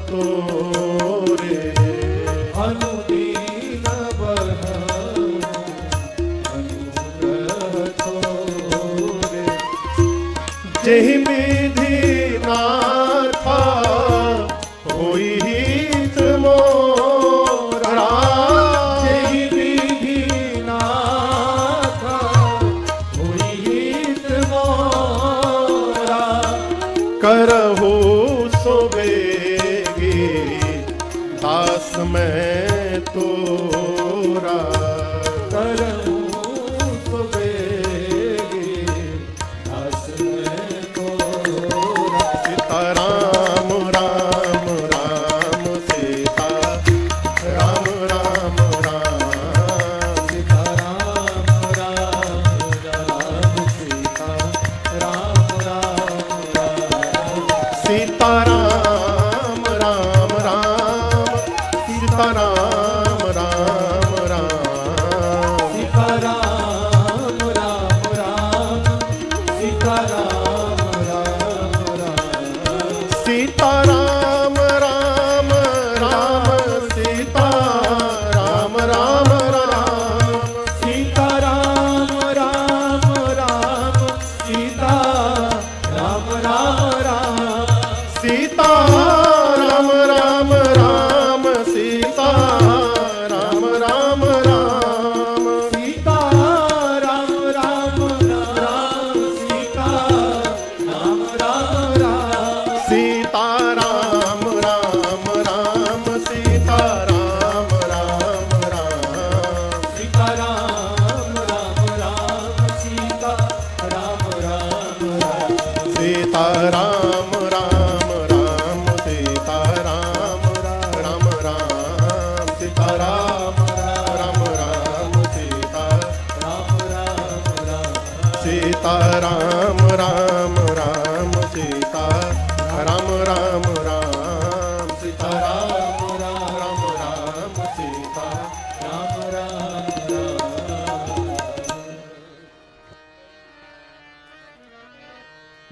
तोरे अनुदीन अनुग्रह तोरे जेहि विधि नाथा होई हित मोरा जेहि विधि नाथा होई हित मोरा करहु सो बेगी दास मैं तोरा करहु सो बेगी दास मैं तोरा सीताराम राम राम सीता राम राम राम सीताराम राम राम सीता राम राम राम सीताराम राम राम सीताराम राम राम सीताराम राम राम सीताराम राम राम सीताराम राम राम सीताराम राम राम सीताराम राम राम सीता राम राम राम सीताराम राम राम सीताराम राम राम सीता राम राम राम सीता राम राम राम सीताराम राम राम सीताराम राम राम सीताराम राम राम सीता राम राम राम सीताराम राम राम सीताराम राम राम सीताराम राम राम सीता राम राम राम सीताराम राम राम सीता राम राम राम सीताराम राम राम सीता राम राम राम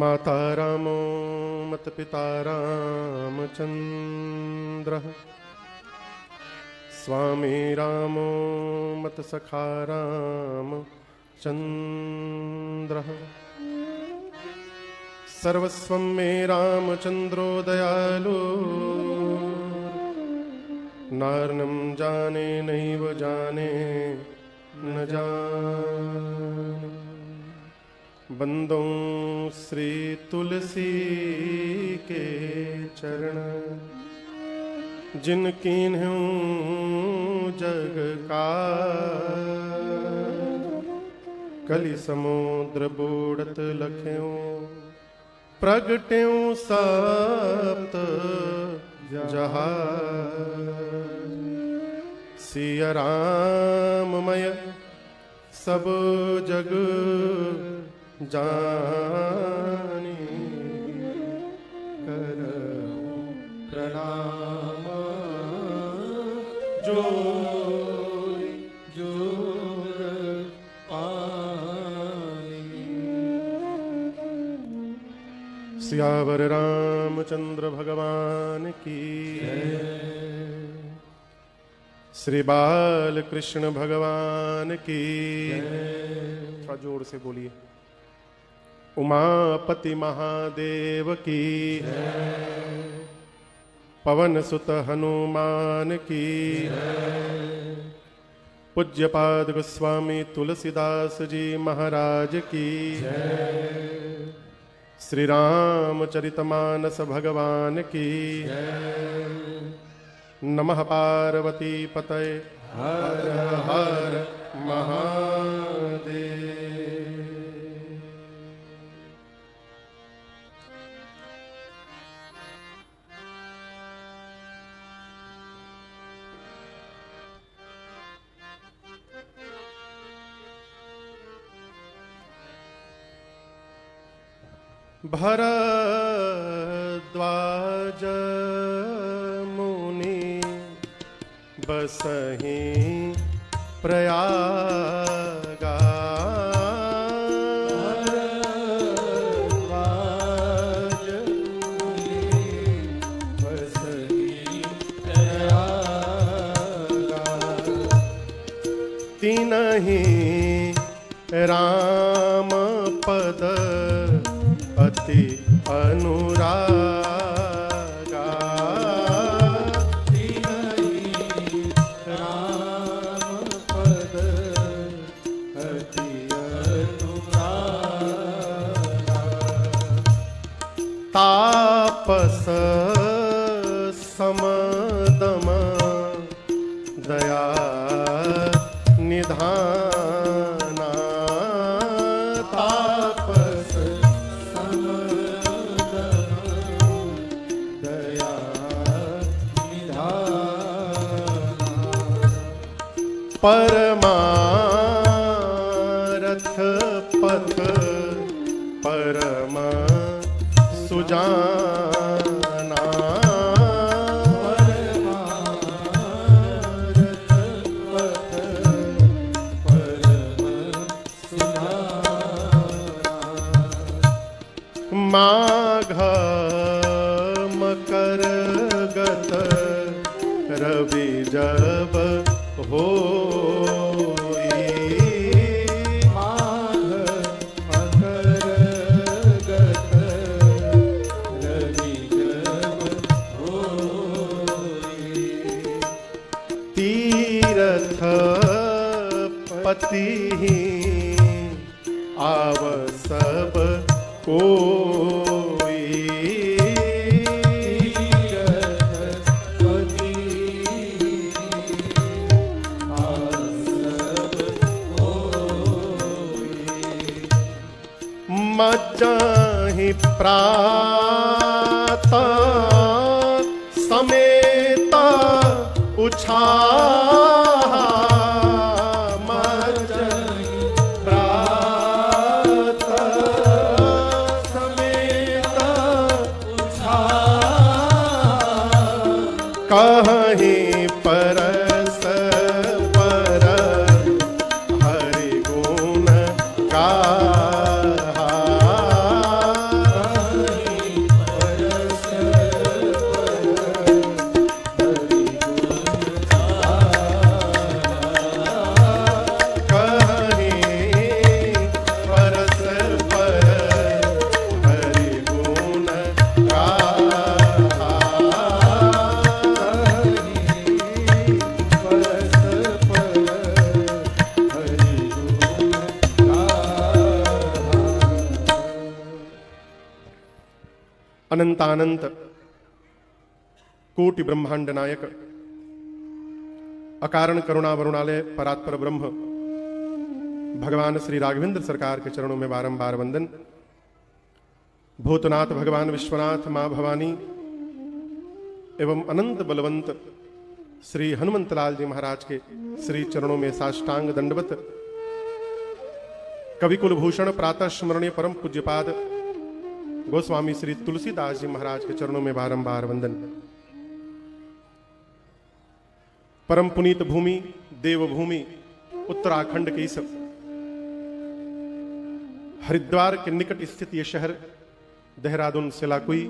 माता रामो मत पिता रामचन्द्रः स्वामी रामो मत सखा रामचन्द्रः सर्वस्वं मे रामचन्द्रो दयालु नार्नं जाने नैव जाने न जाने बंदो श्री तुलसी के चरण जिन कीन्हूं जग का कलि समुद्र बूढ़त लख्यों प्रगट्यों सप्त जहाज सिया राममय सब जग जानी करऊं प्रणाम जोरि जोर पानी सियावर रामचंद्र भगवान की श्री बाल कृष्ण भगवान की थोड़ा जोर से बोलिए उमापति महादेव की पवन सुत हनुमान की पूज्यपाद गोस्वामी तुलसीदास जी महाराज की श्री रामचरितमानस भगवान की नमः पार्वती पतये हर हर महादेव। भरद्वाज मुनि बसहि प्रयागा भरद्वाज मुनि नहीं राम पद अति अनुरागा। राम पद अति अनुरागा। तापस समदम दया निधाना। तापस समदम दया निधाना। परमारथ पथ परम सुजाना। माघ मकर गत रवि जब होई। माघ मकर गत रवि जब होई। तीरथ पति आव सब कोई। मज्जाहि प्रात समेत उछाहा। मज्जाहि प्रात समेत उछाहा। कहीं परस पर हरि गुण का। अनंतानंत कोटि ब्रह्मांड नायक अकारण करुणा वरुणालय परात्पर ब्रह्म भगवान श्री राघवेंद्र सरकार के चरणों में बारंबार वंदन। भूतनाथ भगवान विश्वनाथ मां भवानी एवं अनंत बलवंत श्री हनुमंतलाल जी महाराज के श्री चरणों में साष्टांग दंडवत। कवि कुलभूषण प्रातः स्मरणीय परम पूज्यपाद गोस्वामी श्री तुलसीदास जी महाराज के चरणों में बारंबार वंदन। परम पुनीत भूमि देवभूमि उत्तराखंड के इस हरिद्वार के निकट स्थित ये शहर देहरादून सिलाकुई,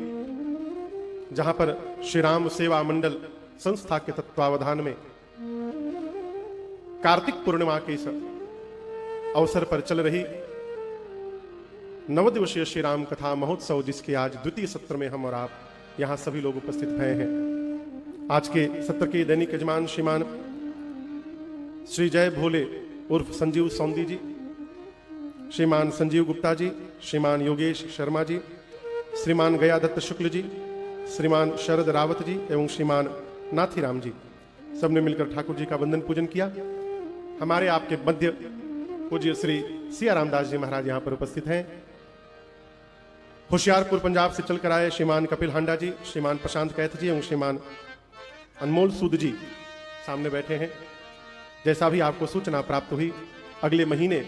जहां पर श्री राम सेवा मंडल संस्था के तत्वावधान में कार्तिक पूर्णिमा के इस अवसर पर चल रही नवदिवसीय श्री राम कथा महोत्सव, जिसके आज द्वितीय सत्र में हम और आप यहां सभी लोग उपस्थित भय हैं। आज के सत्र के दैनिक यजमान श्रीमान श्री जय भोले उर्फ संजीव सौंदी जी, श्रीमान संजीव गुप्ता जी, श्रीमान योगेश शर्मा जी, श्रीमान गयादत्त शुक्ल जी, श्रीमान शरद रावत जी एवं श्रीमान नाथीराम जी, सबने मिलकर ठाकुर जी का वंदन पूजन किया। हमारे आपके मध्य पूज्य श्री सिया रामदास जी महाराज यहां पर उपस्थित हैं। होशियारपुर पंजाब से चलकर आए श्रीमान कपिल हांडा जी, श्रीमान प्रशांत कैथ जी एवं श्रीमान अनमोल सूद जी सामने बैठे हैं। जैसा भी आपको सूचना प्राप्त हुई, अगले महीने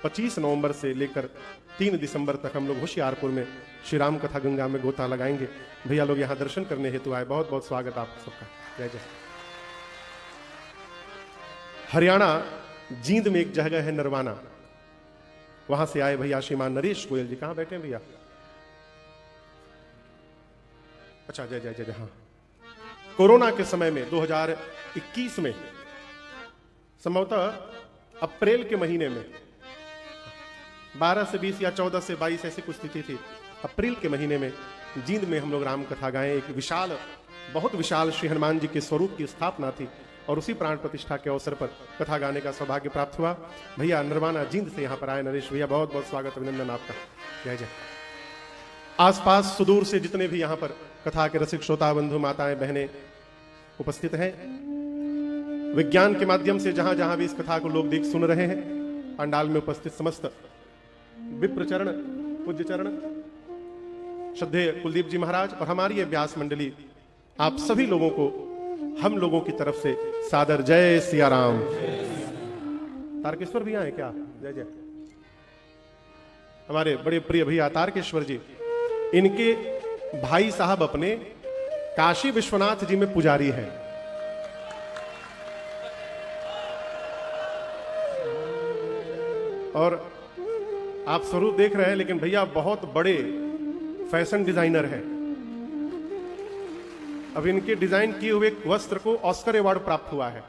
25 नवंबर से लेकर 3 दिसंबर तक हम लोग होशियारपुर में श्री राम कथा गंगा में गोता लगाएंगे। भैया लोग यहाँ दर्शन करने हेतु आए, बहुत बहुत स्वागत आप सबका। जय जय। हरियाणा जींद में एक जगह है नरवाना, वहां से आए भैया श्रीमान नरेश गोयल जी। कहां बैठे हैं भैया? अच्छा, जय जय जय। हाँ, कोरोना के समय में 2021 में संभवतः अप्रैल के महीने में 12 से 20 या 14 से 22 ऐसी कुछ तिथि थी। अप्रैल के महीने में जींद में हम लोग राम कथा गाए। एक विशाल, बहुत विशाल श्री हनुमान जी के स्वरूप की स्थापना थी और उसी प्राण प्रतिष्ठा के अवसर पर कथा गाने का सौभाग्य प्राप्त हुआ। भैया नरवाना जींद से यहाँ पर आए नरेश भैया, बहुत बहुत स्वागत, अभिनंदन आपका। जय जय। आसपास सुदूर से जितने भी यहाँ पर कथा के रसिक श्रोता बंधु माताएं बहनें उपस्थित हैं, विज्ञान के माध्यम से जहां जहां भी इस कथा को लोग देख सुन रहे हैं, पंडाल में उपस्थित समस्त विप्र चरण, पूज्य चरण, श्रद्धेय कुलदीप जी महाराज और हमारी ये व्यास मंडली, आप सभी लोगों को हम लोगों की तरफ से सादर जय सिया राम। तारकेश्वर भैया हैं क्या? जय जय। हमारे बड़े प्रिय भैया तारकेश्वर जी, इनके भाई साहब अपने काशी विश्वनाथ जी में पुजारी हैं। और आप स्वरूप देख रहे हैं, लेकिन भैया बहुत बड़े फैशन डिजाइनर हैं। अब इनके डिजाइन किए हुए वस्त्र को ऑस्कर अवार्ड प्राप्त हुआ है।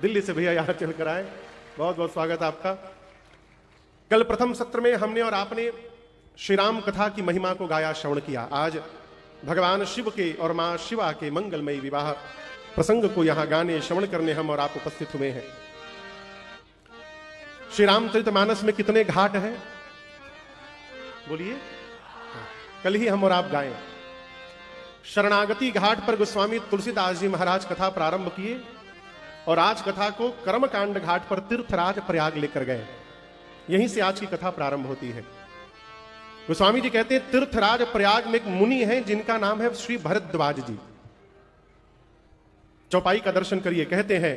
दिल्ली से भैया यहां चलकर आए, बहुत बहुत स्वागत आपका। कल प्रथम सत्र में हमने और आपने श्री राम कथा की महिमा को गाया, श्रवण किया। आज भगवान शिव के और मां शिवा के मंगलमयी विवाह प्रसंग को यहां गाने श्रवण करने हम और आप उपस्थित हुए हैं। श्री रामचरितमानस में कितने घाट हैं बोलिए? कल ही हम और आप गाएं। शरणागति घाट पर गोस्वामी तुलसीदास जी महाराज कथा प्रारंभ किए और आज कथा को कर्मकांड घाट पर तीर्थराज प्रयाग लेकर गए। यहीं से आज की कथा प्रारंभ होती है। गोस्वामी जी कहते हैं तीर्थराज प्रयाग में एक मुनि है जिनका नाम है श्री भरद्वाज जी। चौपाई का दर्शन करिए। कहते हैं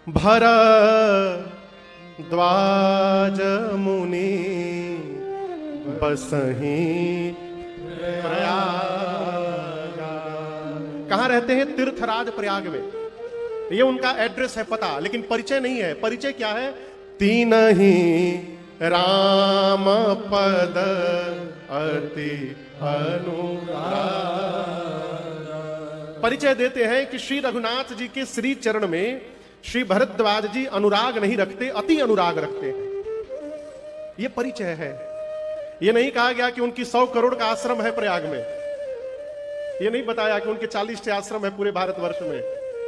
भरद्वाज मुनि बसहीं प्रयाग। कहां रहते हैं? तीर्थराज प्रयाग में। ये उनका एड्रेस है, पता, लेकिन परिचय नहीं है। परिचय क्या है? तीन ही राम पद अति अनुराग। परिचय देते हैं कि श्री रघुनाथ जी के श्री चरण में श्री भरद्वाज जी अनुराग नहीं रखते, अति अनुराग रखते हैं। ये परिचय है। ये नहीं कहा गया कि उनकी 100 करोड़ का आश्रम है प्रयाग में। ये नहीं बताया कि उनके 40 आश्रम है पूरे भारतवर्ष में।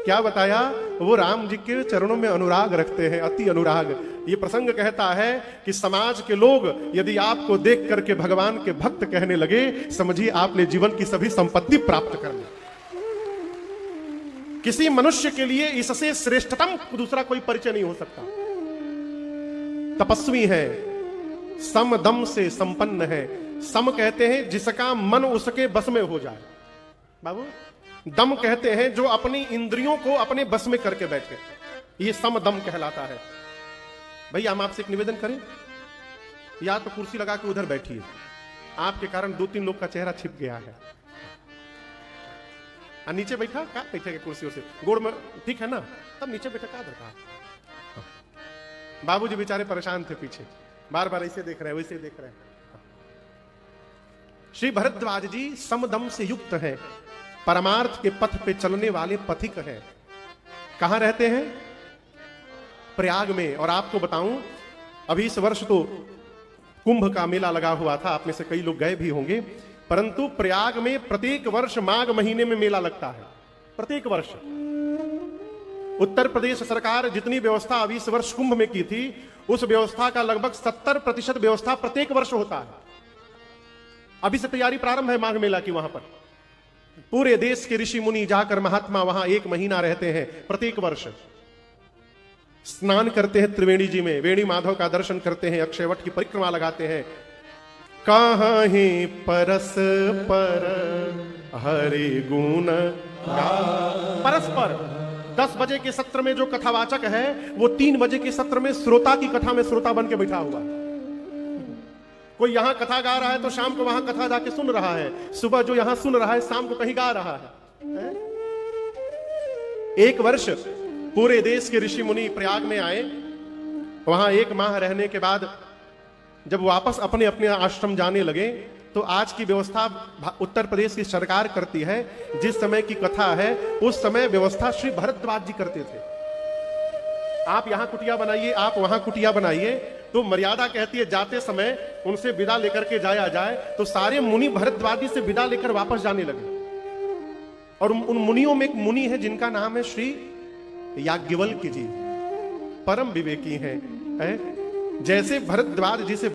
क्या बताया? वो राम जी के चरणों में अनुराग रखते हैं, अति अनुराग। ये प्रसंग कहता है कि समाज के लोग यदि आपको देख करके भगवान के भक्त कहने लगे, समझिए आपने जीवन की सभी संपत्ति प्राप्त कर ली। किसी मनुष्य के लिए इससे श्रेष्ठतम दूसरा कोई परिचय नहीं हो सकता। तपस्वी है, सम दम से संपन्न है। सम कहते हैं जिसका मन उसके बस में हो जाए। बाबू, दम कहते हैं जो अपनी इंद्रियों को अपने बस में करके बैठे, ये सम दम कहलाता है। भैया हम आपसे एक निवेदन करें, या तो कुर्सी लगा के उधर बैठिए। आपके कारण 2-3 लोग का चेहरा छिप गया है। नीचे बैठा क्या बैठेगा कुर्सी से? गोड़ में ठीक है ना? तब नीचे बैठा क्या दरकार? बाबूजी बेचारे परेशान थे पीछे, बार बार ऐसे देख रहे हैं वैसे देख रहे हैं। श्री भरद्वाज जी समदम से युक्त हैं, परमार्थ के पथ पे चलने वाले पथिक हैं। कहां रहते हैं? प्रयाग में। और आपको बताऊं, अभी इस वर्ष तो कुंभ का मेला लगा हुआ था, आप में से कई लोग गए भी होंगे, परंतु प्रयाग में प्रत्येक वर्ष माघ महीने में मेला लगता है। प्रत्येक वर्ष उत्तर प्रदेश सरकार जितनी व्यवस्था अभी इस वर्ष कुंभ में की थी, उस व्यवस्था का लगभग 70% व्यवस्था प्रत्येक वर्ष होता है। अभी से तैयारी प्रारंभ है माघ मेला की। वहां पर पूरे देश के ऋषि मुनि जाकर महात्मा वहां 1 महीना रहते हैं। प्रत्येक वर्ष स्नान करते हैं त्रिवेणी जी में, वेणी माधव का दर्शन करते हैं, अक्षयवट की परिक्रमा लगाते हैं। कहीं परस पर हरि गुण परस्पर 10 बजे के सत्र में जो कथावाचक है, वो 3 बजे के सत्र में श्रोता की कथा में श्रोता बन के बैठा हुआ है। कोई यहां कथा गा रहा है तो शाम को वहां कथा जाके सुन रहा है। सुबह जो यहां सुन रहा है, शाम को कहीं गा रहा है। एक वर्ष पूरे देश के ऋषि मुनि प्रयाग में आए। वहां 1 माह रहने के बाद जब वापस अपने अपने आश्रम जाने लगे, तो आज की व्यवस्था उत्तर प्रदेश की सरकार करती है। जिस समय की कथा है उस समय व्यवस्था श्री भरद्वाज जी करते थे। आप यहां कुटिया बनाइए, आप वहां कुटिया बनाइए। तो मर्यादा कहती है जाते समय उनसे विदा लेकर के जाया जाए। तो सारे मुनि भरद्वाजी से विदा लेकर वापस जाने लगे। और उन मुनियों में एक मुनि है जिनका नाम है श्री याज्ञवल्क्य जी, परम विवेकी हैं। जैसे भरद्वाज जी से